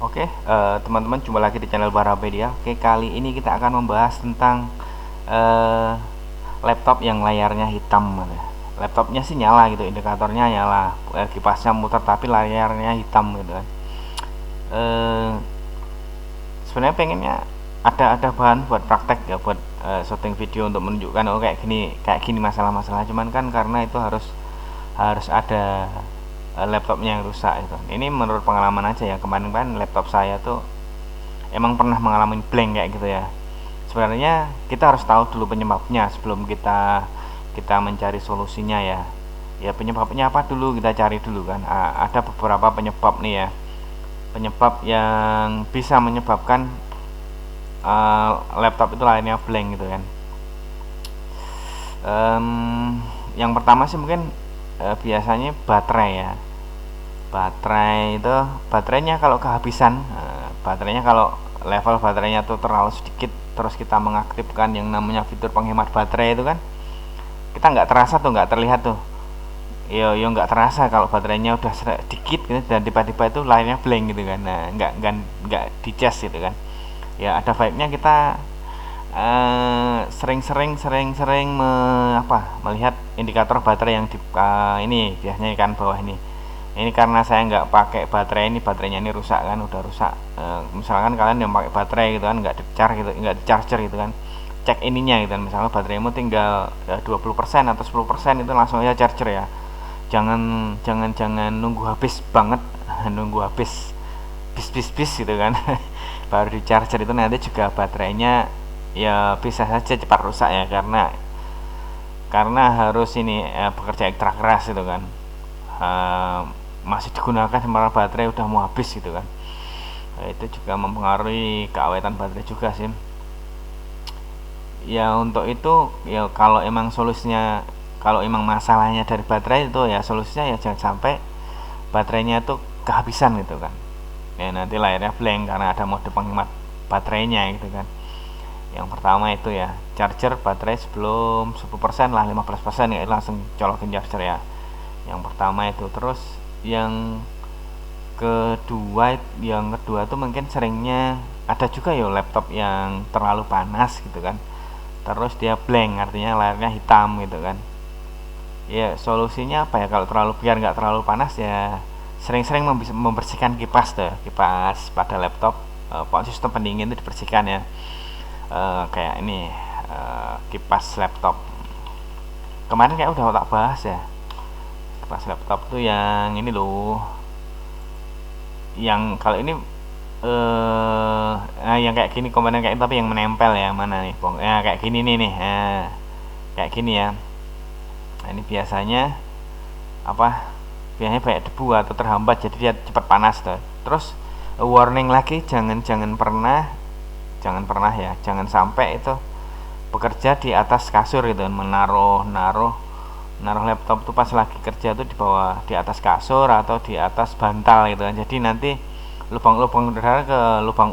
Oke, teman-teman, jumpa lagi di channel Barapedia. Oke, kali ini kita akan membahas tentang eh, laptop yang layarnya hitam. Laptopnya sih nyala gitu, indikatornya nyala, kipasnya muter, tapi layarnya hitam gitu kan. Eh, Sebenarnya pengennya ada bahan buat praktek ya, buat syuting video untuk menunjukkan oh kayak gini masalah-masalah. Cuman kan karena itu harus harus ada laptopnya yang rusak itu. Ini menurut pengalaman aja ya. Kemarin laptop saya tuh emang pernah mengalami blank kayak gitu ya. Sebenarnya kita harus tahu dulu penyebabnya sebelum kita kita mencari solusinya ya. Ya penyebabnya apa dulu kita cari dulu kan. Ada beberapa penyebab nih ya. Penyebab yang bisa menyebabkan laptop itu lainnya blank gitu kan. Yang pertama sih mungkin biasanya baterai ya. Baterainya kalau kehabisan, baterainya kalau level baterainya tuh terlalu sedikit, terus kita mengaktifkan yang namanya fitur penghemat baterai itu kan, kita nggak terasa tuh, nggak terlihat tuh. Yo nggak terasa kalau baterainya udah sedikit gitu, dan tiba-tiba itu lainnya blank gitu kan. Nah, nggak di charge gitu kan. Ya ada baiknya kita sering-sering melihat indikator baterai yang di ini biasanya kan bawah ini karena saya nggak pakai baterai, ini baterainya ini rusak kan, udah rusak. Misalkan kalian yang pakai baterai gitu kan, nggak di charge gitu, nggak di charger gitu kan, cek ininya gitu kan. Misalnya bateraimu tinggal 20% atau 10%, itu langsung aja charger ya. Jangan nunggu habis banget nunggu habis bis gitu kan baru di charger, itu nanti juga baterainya ya bisa saja cepat rusak ya, karena harus ini bekerja ekstra keras gitu kan. Eh, Masih digunakan sementara baterai udah mau habis gitu kan. Itu juga mempengaruhi keawetan baterai juga sih. Ya untuk itu ya, kalau emang masalahnya dari baterai itu ya, solusinya ya jangan sampai baterainya itu kehabisan gitu kan. Ya nanti layarnya blank karena ada mode penghemat baterainya gitu kan. Yang pertama itu ya, charger baterai sebelum 10% lah, 15% ya langsung colokin charger ya. Yang pertama itu. Terus yang kedua tuh mungkin seringnya ada juga ya laptop yang terlalu panas gitu kan, terus dia blank, artinya layarnya hitam gitu kan. Ya solusinya apa ya, kalau biar nggak terlalu panas ya, sering-sering membersihkan kipas tuh, kipas pada laptop. Pokoknya sistem pendingin itu dibersihkan ya. Kayak ini, kipas laptop kemarin kayak udah tak bahas ya. Kipas laptop tuh yang ini loh, yang kalau ini yang kayak gini, komponen kayak ini, tapi yang menempel ya, mana nih bong ya, kayak gini nih kayak gini ya. Nah, ini biasanya banyak debu atau terhambat, jadi dia cepat panas tuh. Terus warning lagi, jangan sampai itu bekerja di atas kasur gitu, menaruh naruh naruh laptop tuh pas lagi kerja tuh di bawah, di atas kasur atau di atas bantal gitu kan. Jadi nanti lubang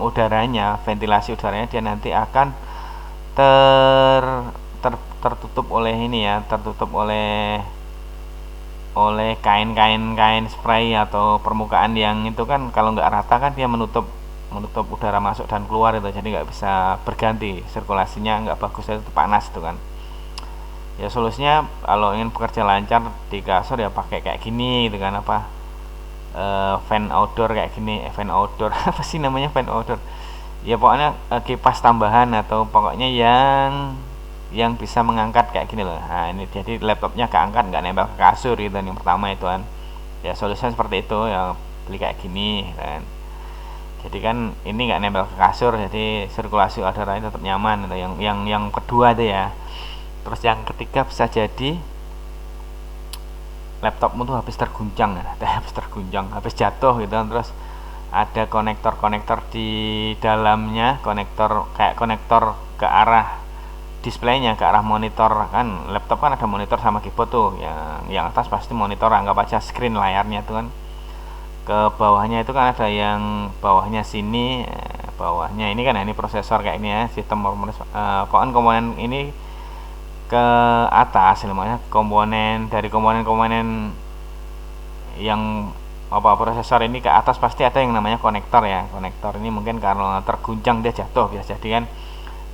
udaranya, ventilasi udaranya dia nanti akan ter, tertutup oleh ini ya, tertutup oleh kain spray atau permukaan yang itu kan, kalau nggak rata kan dia menutup menutup udara masuk dan keluar itu, jadi nggak bisa berganti, sirkulasinya nggak bagus, itu panas itu kan. Ya solusinya kalau ingin bekerja lancar di kasur ya pakai kayak gini gitu kan, fan outdoor kayak gini, fan outdoor apa sih namanya, fan outdoor ya, pokoknya kipas tambahan, atau pokoknya yang bisa mengangkat kayak gini loh. Nah ini jadi laptopnya keangkat, nggak nempel ke kasur gitu. Yang pertama itu kan, ya solusinya seperti itu ya, beli kayak gini kan. Jadi kan ini nggak nempel ke kasur, jadi sirkulasi udaranya tetap nyaman gitu. Yang kedua itu ya. Terus yang ketiga, bisa jadi laptopmu tuh habis terguncang ya, habis jatuh gitu kan. Terus ada konektor-konektor di dalamnya, konektor ke arah displaynya, ke arah monitor kan. Laptop kan ada monitor sama keyboard tuh, yang atas pasti monitor, anggap aja screen layarnya tuh kan. Ke bawahnya itu kan ada yang bawahnya sini, bawahnya ini kan, ini prosesor kayak ini ya, sistem pokoknya komponen ini ke atas, namanya komponen, dari komponen-komponen yang apa prosesor ini ke atas pasti ada yang namanya konektor ya. Konektor ini mungkin karena terguncang dia jatuh, bisa jadi kan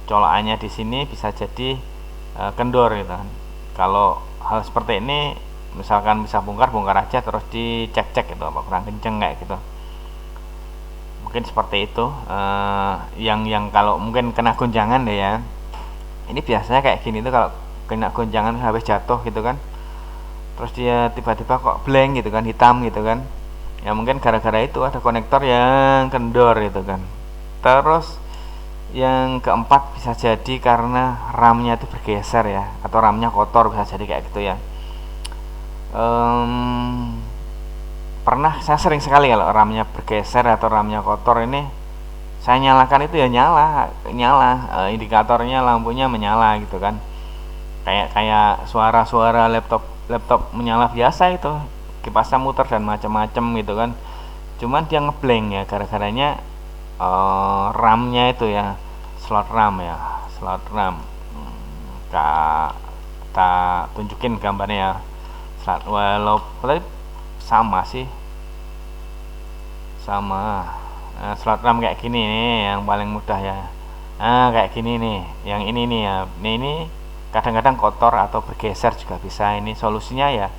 colokannya di sini bisa jadi kendor gitu kan. Kalau hal seperti ini misalkan bisa bongkar aja terus dicek gitu apa kurang kenceng kayak gitu. Mungkin seperti itu yang kalau mungkin kena gonjangan deh ya. Ini biasanya kayak gini tuh kalau kena gonjangan habis jatuh gitu kan. Terus dia tiba-tiba kok blank gitu kan, hitam gitu kan. Ya mungkin gara-gara itu ada konektor yang kendor gitu kan. Terus yang keempat bisa jadi karena RAM-nya itu bergeser ya, atau RAM-nya kotor, bisa jadi kayak gitu ya. Pernah saya sering sekali kalau RAM-nya bergeser atau RAM-nya kotor ini, saya nyalakan itu ya nyala indikatornya, lampunya menyala gitu kan, kayak suara laptop menyala biasa itu, kipasnya muter dan macam-macam gitu kan. Cuman dia ngeblank ya, gara-garanya RAM-nya itu ya, slot RAM. Kita tunjukin gambarnya ya. Walaupun sama sih, slot RAM kayak gini nih yang paling mudah ya. Kayak gini nih, yang ini nih ya. Ini kadang-kadang kotor atau bergeser juga bisa. Ini solusinya ya,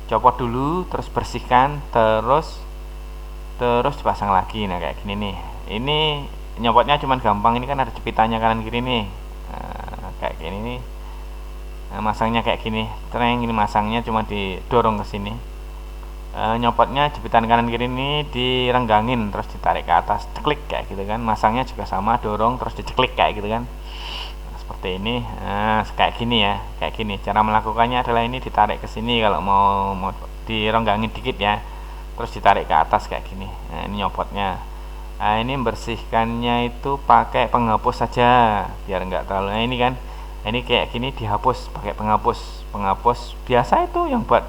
copot dulu, terus bersihkan, terus dipasang lagi. Nah kayak gini nih. Ini nyopotnya cuman gampang, ini kan ada jepitannya kanan kiri nih. Kayak gini nih. Masangnya kayak gini, ini masangnya cuma didorong ke sini. Nyopotnya jepitan kanan kiri ini direnggangin, terus ditarik ke atas, ceklik kayak gitu kan. Masangnya juga sama, dorong terus diceklik kayak gitu kan. Seperti ini. Kayak gini ya, kayak gini. Cara melakukannya adalah ini ditarik ke sini kalau mau direnggangin dikit ya, terus ditarik ke atas kayak gini. Ini nyopotnya. Ini membersihkannya itu pakai penghapus saja biar enggak terlalu. Ini kan, ini kayak gini dihapus pakai penghapus biasa itu, yang buat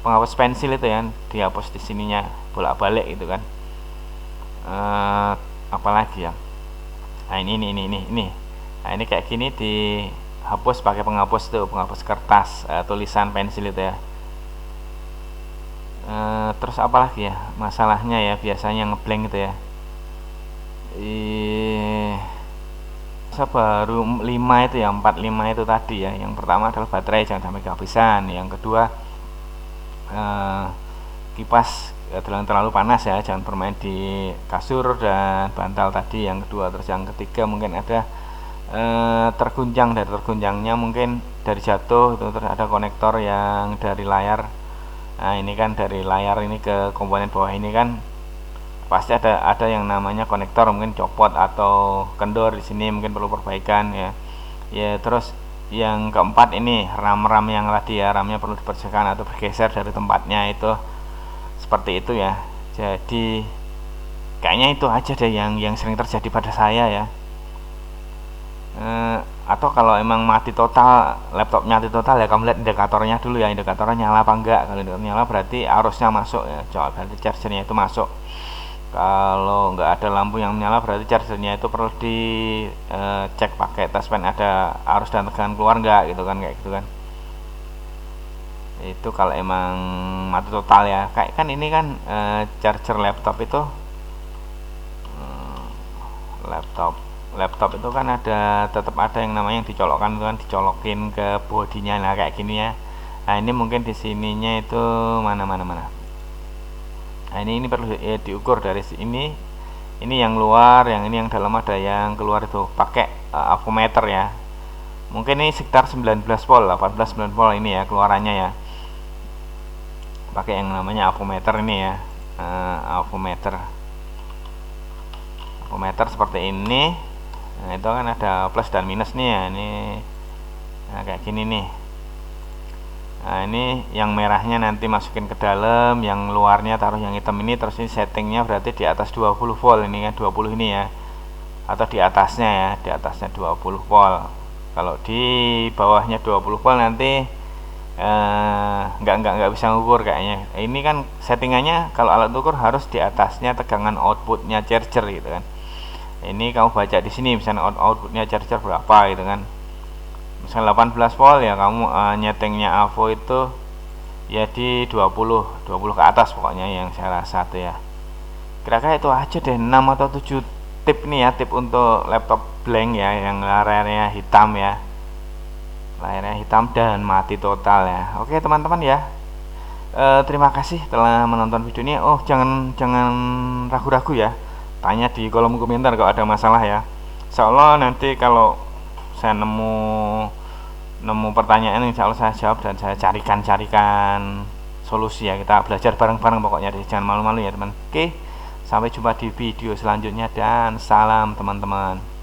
penghapus pensil itu ya, dihapus di sininya bolak-balik gitu kan. Apalagi ya, ini. Nah ini kayak gini dihapus pakai penghapus tuh, penghapus kertas, tulisan pensil itu ya. Terus apalagi ya masalahnya ya, biasanya ngeblank gitu ya. Baru 5 itu ya, 45 itu tadi ya. Yang pertama adalah baterai jangan sampai kehabisan. Yang kedua kipas terlalu panas ya, jangan bermain di kasur dan bantal tadi. Yang kedua, terus yang ketiga mungkin ada terguncangnya mungkin dari jatuh itu, terus ada konektor yang dari layar. Nah ini kan dari layar ini ke komponen bawah ini kan pasti ada yang namanya konektor, mungkin copot atau kendor di sini, mungkin perlu perbaikan ya. Terus yang keempat ini RAM yang tadi ya, RAM-nya perlu dibersihkan atau bergeser dari tempatnya itu, seperti itu ya. Jadi kayaknya itu aja deh yang sering terjadi pada saya ya. Atau kalau emang mati total, laptopnya mati total ya, kamu lihat indikatornya dulu ya, indikatornya nyala apa enggak. Kalau indikator nyala berarti arusnya masuk ya, berarti chargernya itu masuk. Kalau nggak ada lampu yang menyala berarti chargernya itu perlu dicek pakai tes pen, ada arus dan tegangan keluar nggak gitu kan, kayak gitu kan. Itu kalau emang mati total ya. Kayak kan ini kan charger laptop itu, laptop itu kan tetap ada yang namanya yang dicolokkan itu kan, dicolokin ke bodinya. Nah kayak gini ya. Nah ini mungkin di sininya itu mana. Nah ini perlu diukur dari sini. Ini yang luar, yang ini yang dalam, ada yang keluar itu pakai avometer ya. Mungkin ini sekitar 19 volt, 18-19 volt ini ya keluarannya ya. Pakai yang namanya avometer ini ya. Avometer seperti ini. Nah itu kan ada plus dan minus nih ya. Ini kayak gini nih. Nah ini yang merahnya nanti masukin ke dalam, yang luarnya taruh yang hitam ini. Terus ini settingnya berarti di atas 20 volt ini kan, 20 ini ya, atau di atasnya ya, di atasnya 20 volt. Kalau di bawahnya 20 volt nanti nggak bisa ngukur kayaknya. Ini kan settingannya kalau alat ukur harus di atasnya tegangan outputnya charger gitu kan. Ini kamu baca di sini misalnya outputnya charger berapa gitu kan. Misalnya 18 volt ya, kamu nyetingnya AVO itu ya di 20 ke atas pokoknya yang saya rasa tuh ya. Kira-kira itu aja deh, 6 atau 7 tip nih ya, tip untuk laptop blank ya, yang layarnya hitam ya, layarnya hitam dan mati total ya. Oke teman-teman ya, terima kasih telah menonton video ini. Oh jangan jangan ragu-ragu ya, tanya di kolom komentar kalau ada masalah ya. Insya Allah nanti kalau saya nemu pertanyaan, insya Allah saya jawab dan saya carikan solusi ya. Kita belajar bareng-bareng pokoknya deh, jangan malu-malu ya teman. Oke, sampai jumpa di video selanjutnya dan salam teman-teman.